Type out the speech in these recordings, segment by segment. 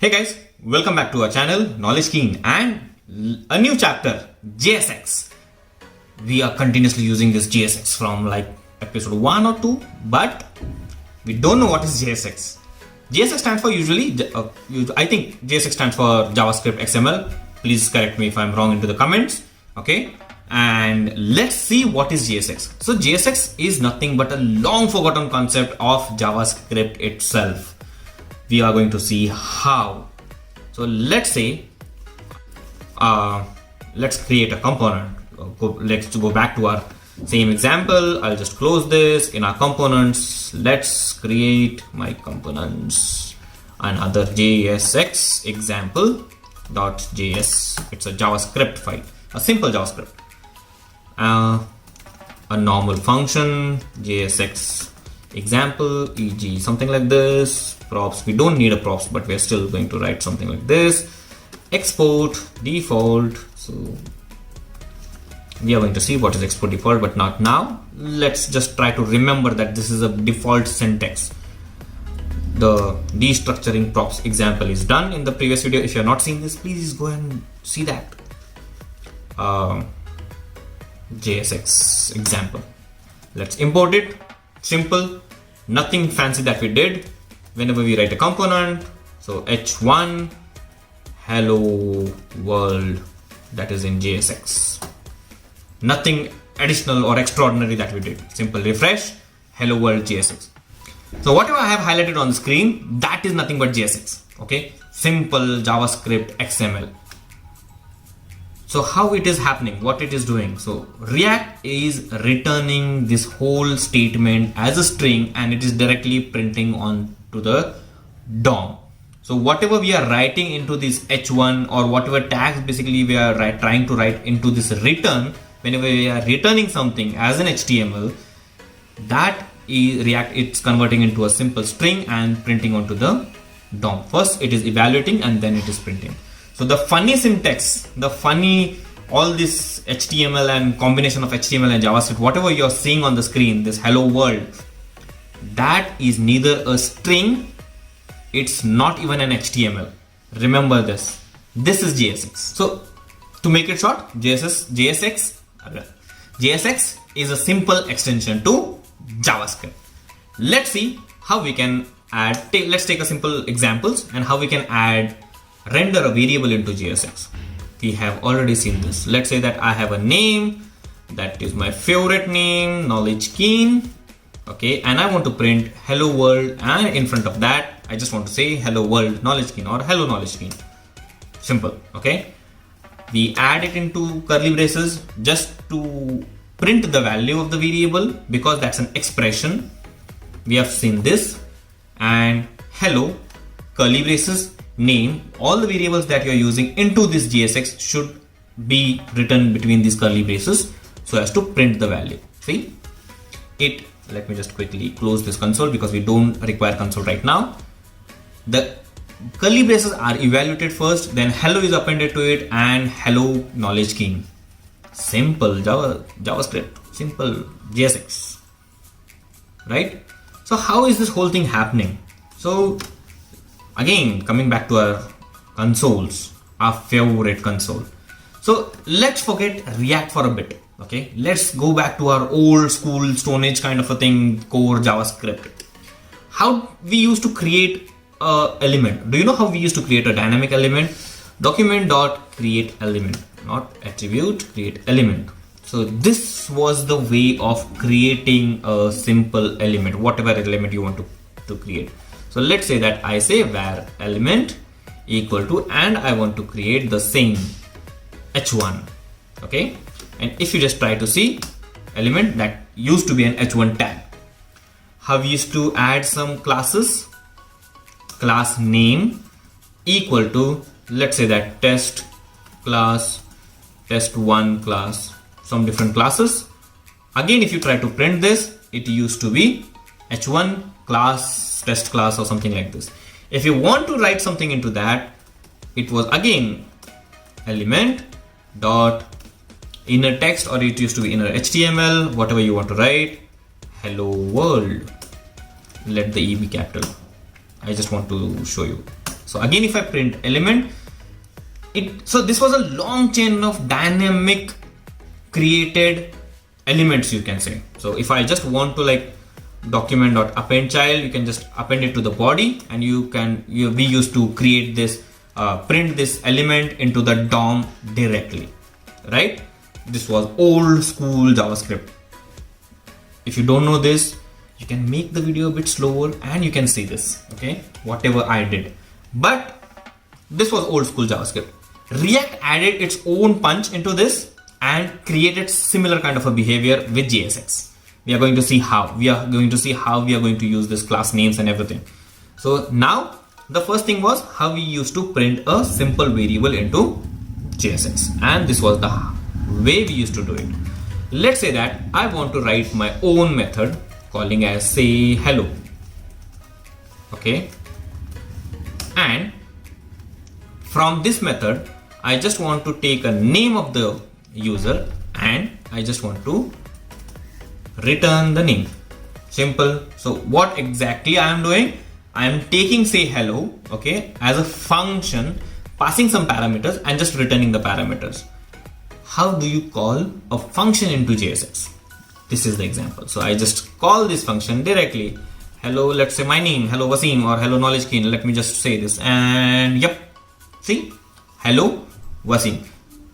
Hey guys, welcome back to our channel KnowledgeKeen and a new chapter, JSX. We are continuously using this JSX from like episode 1 or 2, but we don't know what is JSX. JSX stands for I think JSX stands for JavaScript XML. Please correct me if I'm wrong into the comments. Okay, and let's see what is JSX. So JSX is nothing but a long forgotten concept of JavaScript itself. We are going to see how. So let's say let's create a component. Let's go back to our same example. I'll just close this. In our components, let's create my components, another JSX example.js. It's a JavaScript file, a simple JavaScript, a normal function, JSX example, e.g. something like this. Props, we don't need a props, but we're still going to write something like this. Export default. So we are going to see what is export default, but not now. Let's just try to remember that this is a default syntax. The destructuring props example is done in the previous video. If you're not seeing this, please go and see that. JSX example. Let's import it. Simple, nothing fancy that we did. Whenever we write a component, so h1 hello world, that is in JSX. Nothing additional or extraordinary that we did. Simple refresh, hello world JSX. So whatever I have highlighted on the screen, that is nothing but JSX. Okay, simple JavaScript XML. So how it is happening, what it is doing. So React is returning this whole statement as a string, and it is directly printing on to the DOM. So whatever we are writing into this h1 or whatever tags basically we are trying to write into this return, whenever we are returning something as an HTML, that is React, it's converting into a simple string and printing onto the DOM. First it is evaluating and then it is printing. So the funny syntax, all this HTML and combination of HTML and JavaScript, whatever you're seeing on the screen, this hello world, that is neither a string, it's not even an HTML. Remember this. This is JSX. So to make it short, JSX is a simple extension to JavaScript. Let's see how we can add, let's take a simple examples and how we can render a variable into JSX. We have already seen this. Let's say that I have a name, that is my favorite name, KnowledgeKeen. Okay, and I want to print hello world, and in front of that I just want to say hello world KnowledgeKeen or hello KnowledgeKeen. Simple. Okay, we add it into curly braces just to print the value of the variable because that's an expression. We have seen this, and hello curly braces name, all the variables that you're using into this JSX should be written between these curly braces so as to print the value. See it. Let me just quickly close this console because we don't require console right now. The curly braces are evaluated first, then hello is appended to it, and hello KnowledgeKeen. Simple JavaScript, simple JSX, right? So how is this whole thing happening? So again, coming back to our consoles, our favorite console. So let's forget React for a bit. Okay, let's go back to our old school Stone Age kind of a thing, core JavaScript. How we used to create a element. Do you know how we used to create a dynamic element? Document.create element, not attribute, create element. So this was the way of creating a simple element, whatever element you want to create. So let's say that I say var element equal to, and I want to create the same h1. Okay, and if you just try to see element that used to be an h1 tag, how we used to add some classes, class name equal to, let's say that test class, test1 class, some different classes. Again, if you try to print this, it used to be h1 class, test class or something like this. If you want to write something into that, it was again element dot inner text, or it used to be inner HTML, whatever you want to write, hello world. Let the E be capital. I just want to show you. So again, if I print element, so this was a long chain of dynamic created elements, you can say. So if I just want to like document.append child, you can just append it to the body, and we used to create this print this element into the DOM directly, right? This was old school JavaScript. If you don't know this, you can make the video a bit slower and you can see this, okay, whatever I did. But this was old school JavaScript. React added its own punch into this and created similar kind of a behavior with JSX. We are going to see how we are going to use this class names and everything. So now the first thing was how we used to print a simple variable into JSX, and this was the way we used to do it. Let's say that I want to write my own method calling as say hello, okay, and from this method I just want to take a name of the user and I just want to return the name. Simple. So what exactly I am doing, I am taking say hello, okay, as a function, passing some parameters and just returning the parameters. How do you call a function into JSX? This is the example. So I just call this function directly. Hello, let's say my name, hello Wasim, or hello KnowledgeKeen. Let me just say this, and yep, see, hello Wasim.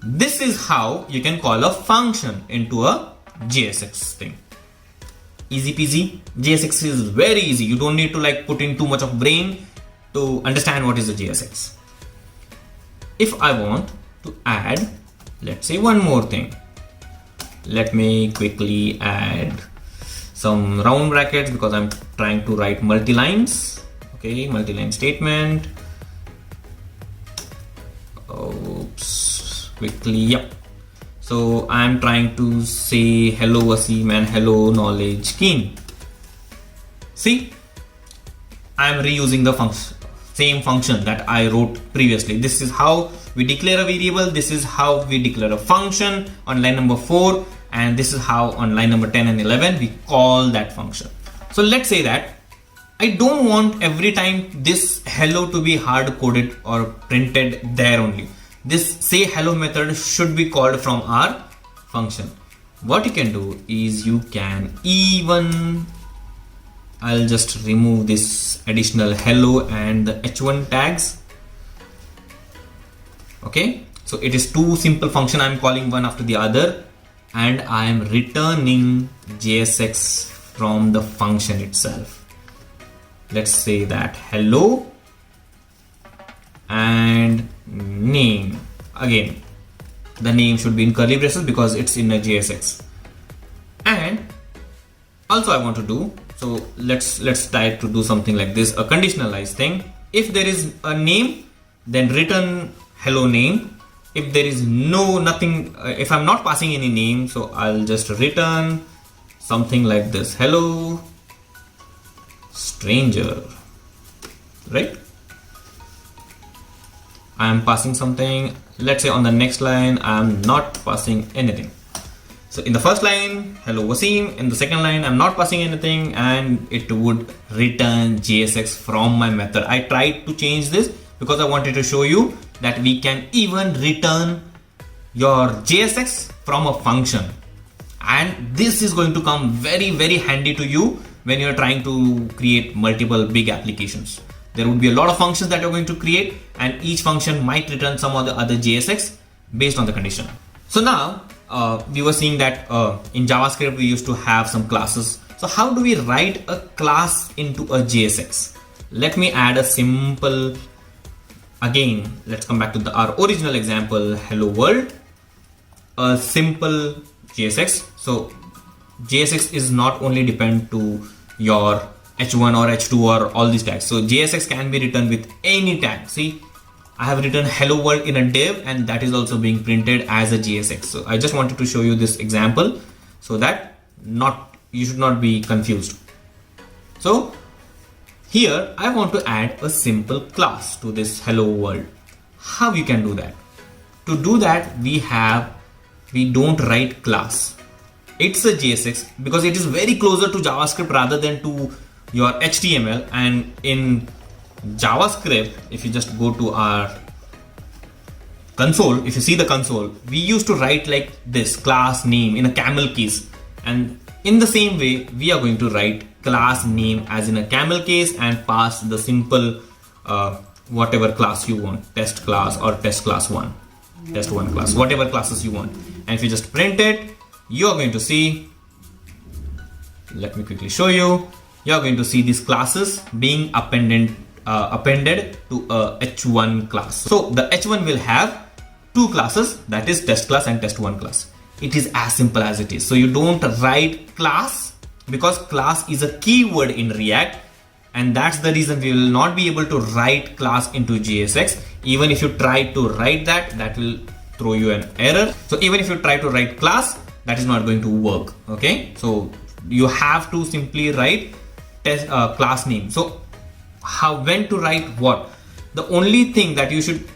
This is how you can call a function into a JSX thing. Easy peasy. JSX is very easy. You don't need to like put in too much of brain to understand what is the JSX. If I want to add, let's say one more thing, let me quickly add some round brackets because I'm trying to write multi-lines. Okay, multi-line statement. Oops, quickly, yep. So I'm trying to say hello Wasim and hello KnowledgeKeen. See, I'm reusing the same function that I wrote previously. This is how we declare a variable. This is how we declare a function on line number 4. And this is how on line number 10 and 11 we call that function. So let's say that I don't want every time this hello to be hard coded or printed there only. This say hello method should be called from our function. What you can do is you can even, I'll just remove this additional hello and the h1 tags. Okay, so it is two simple function. I'm calling one after the other and I am returning JSX from the function itself. Let's say that hello and name. Again, the name should be in curly braces because it's in a JSX. And also I want to do, so let's try to do something like this, a conditionalized thing. If there is a name, then return hello name. If there is nothing, if I'm not passing any name, so I'll just return something like this, hello stranger, right? I am passing something. Let's say on the next line I'm not passing anything. So in the first line, hello Wasim. In the second line, I'm not passing anything, and it would return JSX from my method. I tried to change this because I wanted to show you that we can even return your JSX from a function, and this is going to come very handy to you when you're trying to create multiple big applications. There would be a lot of functions that you're going to create, and each function might return some of the other JSX based on the condition. So now we were seeing that in JavaScript we used to have some classes. So how do we write a class into a JSX? Let me add a simple, again, let's come back to our original example, hello world, a simple JSX. So JSX is not only depend to your h1 or h2 or all these tags. So JSX can be written with any tag. See, I have written hello world in a div, and that is also being printed as a JSX. So I just wanted to show you this example so that you should not be confused. So here I want to add a simple class to this hello world. How you can do that? To do that, we don't write class. It's a JSX because it is very closer to JavaScript rather than to your HTML, and in JavaScript, if you just go to our console, if you see the console, we used to write like this class name in a camel case, and in the same way we are going to write class name as in a camel case and pass the simple whatever class you want, test class or test class 1, test 1 class, whatever classes you want. And if you just print it, you are going to see, let me quickly show you, you are going to see these classes being appended to a h1 class. So the h1 will have two classes, that is test class and test1 class. It is as simple as it is. So you don't write class, because class is a keyword in React, and that's the reason we will not be able to write class into JSX. Even if you try to write that, that will throw you an error. So even if you try to write class, that is not going to work. Okay, so you have to simply write test class name. So when to write what? The only thing that you should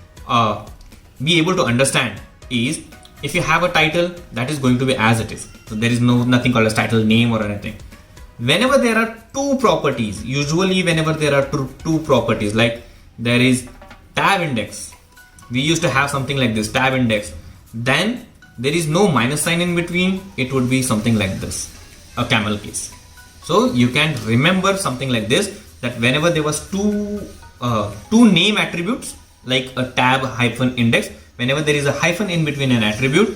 be able to understand is, if you have a title, that is going to be as it is. So there is nothing called as title name or anything. Whenever there are two properties, usually whenever there are two properties, like there is tab index, we used to have something like this, tab index, then there is no minus sign in between, it would be something like this, a camel case. So you can remember something like this, that whenever there was two name attributes, like a tab hyphen index, whenever there is a hyphen in between an attribute,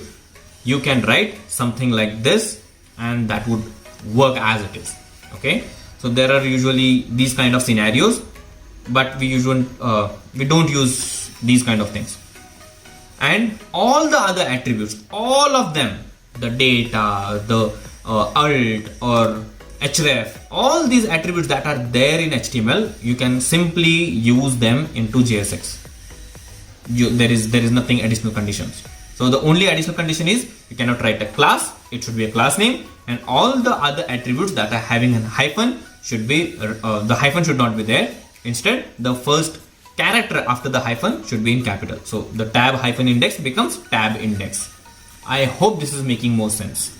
you can write something like this, and that would work as it is. Okay, so there are usually these kind of scenarios, but we don't use these kind of things. And all the other attributes, all of them, the data, the alt or href, all these attributes that are there in HTML, you can simply use them into JSX. There is nothing additional conditions. So the only additional condition is, you cannot write a class, it should be a class name, and all the other attributes that are having a hyphen should be, the hyphen should not be there. Instead, the first character after the hyphen should be in capital. So the tab hyphen index becomes tab index. I hope this is making more sense.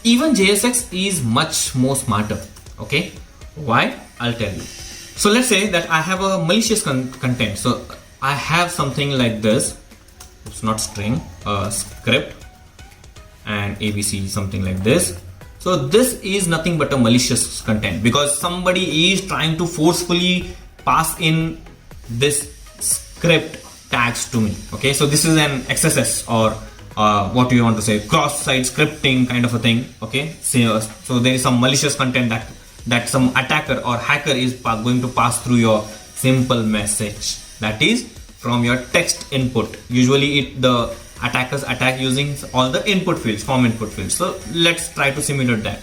Even JSX is much more smarter. Okay, why? I'll tell you. So let's say that I have a malicious content. So I have something like this. It's not string, script, and ABC, something like this. So this is nothing but a malicious content, because somebody is trying to forcefully pass in this script tags to me. Okay, so this is an XSS, or what do you want to say, cross-site scripting kind of a thing. Okay, so there is some malicious content that some attacker or hacker is going to pass through your simple message, that is from your text input. Usually the attackers attack using all the input fields, form input fields. So let's try to simulate that.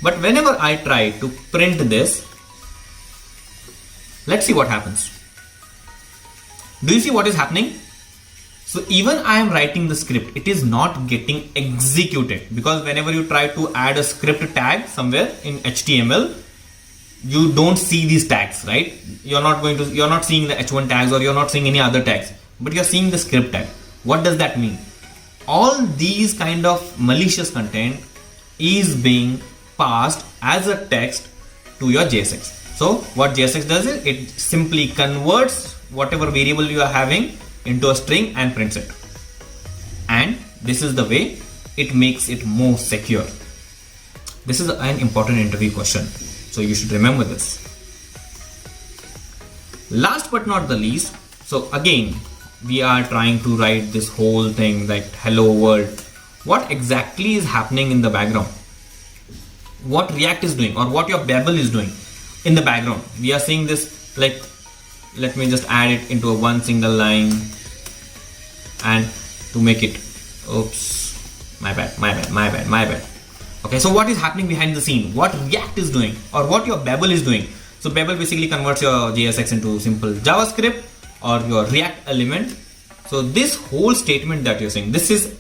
But whenever I try to print this, let's see what happens. Do you see what is happening? So even I am writing the script, it is not getting executed, because whenever you try to add a script tag somewhere in HTML, you don't see these tags, right? You're not seeing the h1 tags, or you're not seeing any other tags, but you're seeing the script tag. What does that mean? All these kind of malicious content is being passed as a text to your JSX. So what JSX does is, it simply converts whatever variable you are having into a string and prints it. And this is the way it makes it more secure. This is an important interview question, so you should remember this. Last but not the least, so again, we are trying to write this whole thing like hello world. What exactly is happening in the background? What React is doing, or what your Babel is doing in the background? We are seeing this, like, let me just add it into a one single line, and to make it, oops, my bad. Okay, so what is happening behind the scene? What React is doing, or what your Babel is doing? So Babel basically converts your JSX into simple JavaScript or your React element. So this whole statement that you're saying, this is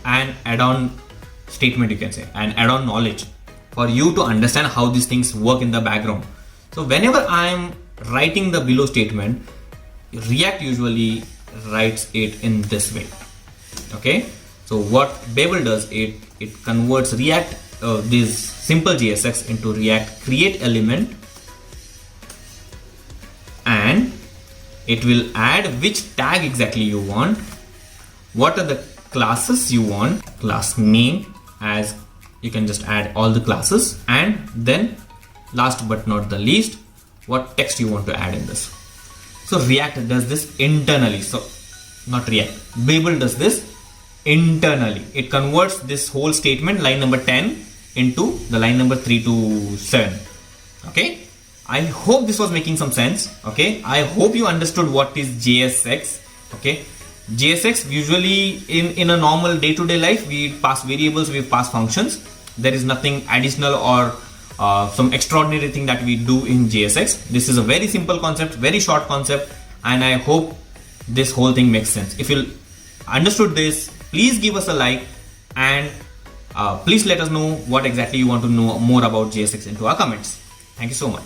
an add-on statement, you can say, an add-on knowledge for you to understand how these things work in the background. So whenever I'm writing the below statement, React usually writes it in this way. Okay, so what Babel does, it converts React, this simple JSX into React create element, it will add which tag exactly you want, what are the classes you want, class name, as you can just add all the classes, and then last but not the least, what text you want to add in this. So React does this internally. So not React, Babel does this internally. It converts this whole statement, line number 10, into the line number 3 to 7. Okay, I hope this was making some sense. Okay, I hope you understood what is JSX. Okay, JSX, usually in a normal day-to-day life, we pass variables, we pass functions. There is nothing additional or some extraordinary thing that we do in JSX. This is a very simple concept, very short concept, and I hope this whole thing makes sense. If you understood this, please give us a like, and please let us know what exactly you want to know more about JSX into our comments. Thank you so much.